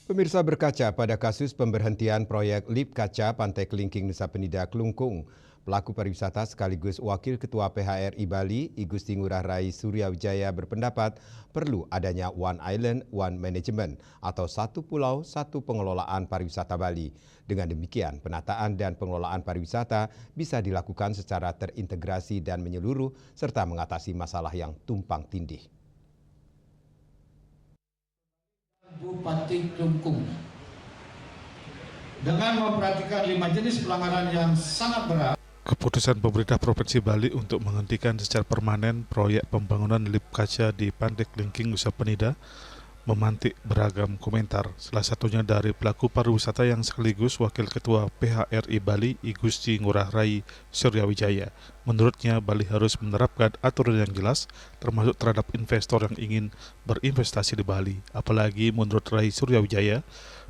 Pemirsa berkaca pada kasus pemberhentian proyek LIP Kaca Pantai Kelingking Nusa Penida Kelungkung. Pelaku pariwisata sekaligus Wakil Ketua PHRI Bali, I Gusti Ngurah Rai Suryawijaya berpendapat perlu adanya One Island, One Management atau satu pulau, satu pengelolaan pariwisata Bali. Dengan demikian, penataan dan pengelolaan pariwisata bisa dilakukan secara terintegrasi dan menyeluruh serta mengatasi masalah yang tumpang tindih. Bupati Kelungkung dengan memperhatikan 5 jenis pelanggaran yang sangat berat. Keputusan pemerintah Provinsi Bali untuk menghentikan secara permanen proyek pembangunan LIP Kaca di Pantai Kelingking Nusa Penida memantik beragam komentar, salah satunya dari pelaku pariwisata yang sekaligus Wakil Ketua PHRI Bali, I Gusti Ngurah Rai Suryawijaya. Menurutnya, Bali harus menerapkan aturan yang jelas, termasuk terhadap investor yang ingin berinvestasi di Bali. Apalagi menurut Rai Suryawijaya,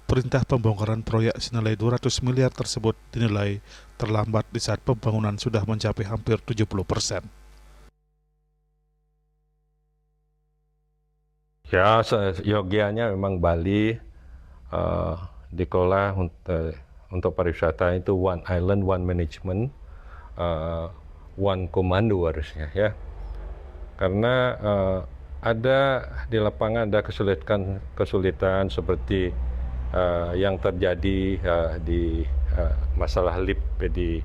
perintah pembongkaran proyek senilai 200 miliar tersebut dinilai terlambat di saat pembangunan sudah mencapai hampir 70%. Ya, seyogianya memang Bali dikelola untuk pariwisata itu One Island, One Management, One Commando harusnya ya. Karena ada di lapangan ada kesulitan seperti yang terjadi di masalah LIP di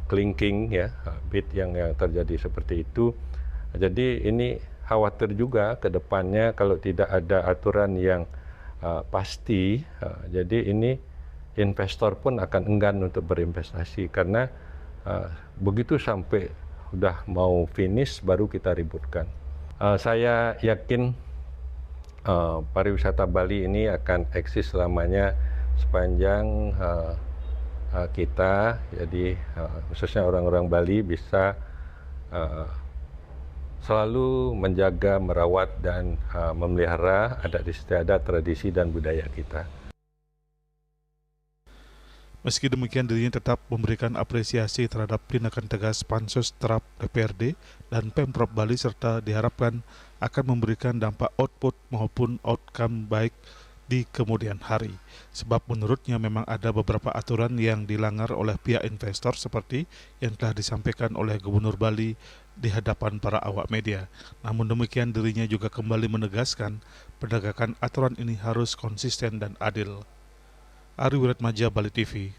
Kelingking ya, bid yang terjadi seperti itu. Jadi ini khawatir juga ke depannya kalau tidak ada aturan yang pasti, jadi ini investor pun akan enggan untuk berinvestasi karena begitu sampai udah mau finish baru kita ributkan. Saya yakin pariwisata Bali ini akan eksis selamanya sepanjang kita, jadi khususnya orang-orang Bali bisa selalu menjaga, merawat, dan memelihara adat istiadat, tradisi, dan budaya kita. Meski demikian, dirinya tetap memberikan apresiasi terhadap tindakan tegas Pansus Terap DPRD dan Pemprov Bali serta diharapkan akan memberikan dampak output maupun outcome baik di kemudian hari. Sebab menurutnya memang ada beberapa aturan yang dilanggar oleh pihak investor seperti yang telah disampaikan oleh Gubernur Bali di hadapan para awak media. Namun demikian dirinya juga kembali menegaskan penegakan aturan ini harus konsisten dan adil. Ari Wiratmaja, Bali TV.